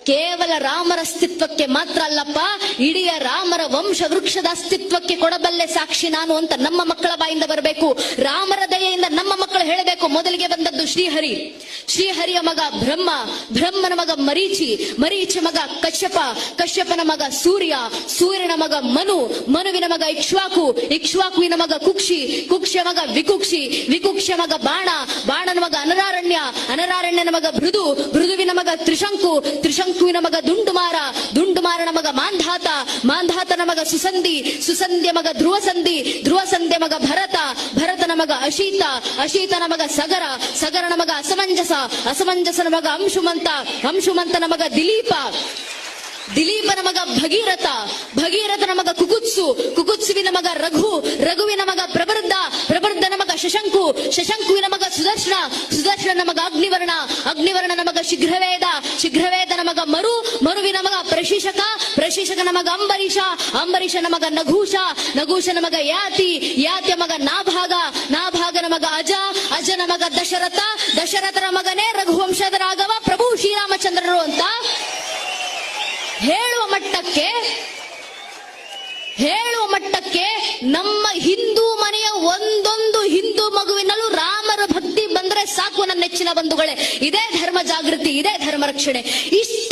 ಕೇವಲ ರಾಮರ ಅಸ್ತಿತ್ವಕ್ಕೆ ಮಾತ್ರ ಅಲ್ಲಪ್ಪ, ಇಡೀ ರಾಮರ ವಂಶ ವೃಕ್ಷದ ಅಸ್ತಿತ್ವಕ್ಕೆ ಕೊಡಬಲ್ಲೆ ಸಾಕ್ಷಿ ನಾನು ಅಂತ ನಮ್ಮ ಮಕ್ಕಳ ಬಾಯಿಂದ ಬರಬೇಕು. ರಾಮರ ದಯೆಯಿಂದ ನಮ್ಮ ಮಕ್ಕಳು ಹೇಳಬೇಕು. ಮೊದಲಿಗೆ ಬಂದದ್ದು ಶ್ರೀಹರಿ, ಶ್ರೀಹರಿಯ ಮಗ ಬ್ರಹ್ಮ, ಬ್ರಹ್ಮನ ಮಗ ಮರೀಚಿ, ಮರೀಚಿ ಮಗ ಕಶ್ಯಪ, ಕಶ್ಯಪನ ಮಗ ಸೂರ್ಯ, ಸೂರ್ಯನ ಮಗ ಮನು, ಮನುವಿನ ಮಗ ಇಕ್ಷ್ವಾಕು, ಇಕ್ಷ್ವಾಕುವಿನ ಮಗ ಕುಕ್ಷಿ, ಕುಕ್ಷಿಯ ಮಗ ವಿಕುಕ್ಷಿ, ವಿಕುಕ್ಷಿಯ ಮಗ ಬಾಣ, ಬಾಣನ ಮಗ ಅನರಾರಣ್ಯ, ಅನರಾರಣ್ಯನ ಮಗ ಭೃದು, ಭೃದುವಿನ ಮಗ ತ್ರಿಶಂಕು, ತ್ರಿಶಂಕುವಿನ ಮಗ ದುಂಡುಮಾರ, ದುಂಡುಮಾರನ ಮಗ ಮಾಂಧಾತ, ಮಾಂಧಾತನ ಮಗ ಸುಸಂಧಿ, ಸುಸಂಧಿಯ ಮಗ ಧ್ರುವಸಂಧಿ, ಧ್ರುವಸಂಧಿಯ ಮಗ ಭರತ, ಭರತನ ಮಗ ಅಶೀತ, ಅಶೀತನ ಮಗ ಸಗರ, ಸಗರನ ಮಗ ಅಸಮಂಜಸ, ಅಸಮಂಜಸನ ಮಗ ಅಂಶುಮಂತ, ಅಂಶುಮಂತನ ಮಗ ದಿಲೀಪ, ದಿಲೀಪನ ಮಗ ಭಗೀರಥ, ಭಗೀರಥನ ಮಗ ಕುಕುತ್ಸು, ಕುಕುತ್ಸುವಿನ ಮಗ ರಘು, ರಘುವಿನ ಮಗ ಪ್ರಬರ್ಧ, ಪ್ರಬರ್ಧನ ಮಗ ಶಶಂಕು, ಶಶಂಕುವಿನ ಮಗ ಸುದರ್ಶನ, ಸುದರ್ಶನ ಮಗ ಅಗ್ನಿವರ್ಣ, ಅಗ್ನಿವರ್ಣನ ಮಗ ಶೀಘ್ರವೇದ, ಶೀಘ್ರವೇದನ ಮಗ ಮರು, ಮರುವಿನ ಮಗ ಪ್ರಶಿಷಕ, ಪ್ರಶಿಷಕನ ಮಗ ಅಂಬರೀಷ, ಅಂಬರೀಷನ ಮಗ ನಘೂಷ, ನಘೂಷನ ಮಗ ಯಾತಿ, ಯಾತಿಯ ಮಗ ನಾಭಾಗ, ನಾಭಾಗನ ಮಗ ಅಜ, ಅಜನ ಮಗ ದಶರಥ, ದಶರಥನ ಮಗನೇ ರಘುವಂಶದ ರಾಘವ ಪ್ರಭು ಶ್ರೀರಾಮಚಂದ್ರರು ಅಂತ ಹೇಳುವ ಮಟ್ಟಕ್ಕೆ ನಮ್ಮ ಹಿಂದೂ ಮನೆಯ ಒಂದೊಂದು ಹಿಂದೂ ಮಗುವಿನಲ್ಲೂ ರಾಮರ ಭಕ್ತಿ ಬಂದ್ರೆ ಸಾಕು ನನ್ನ ನೆಚ್ಚಿನ ಬಂಧುಗಳೇ. ಇದೇ ಧರ್ಮ ಜಾಗೃತಿ, ಇದೇ ಧರ್ಮ ರಕ್ಷಣೆ. ಇಷ್ಟು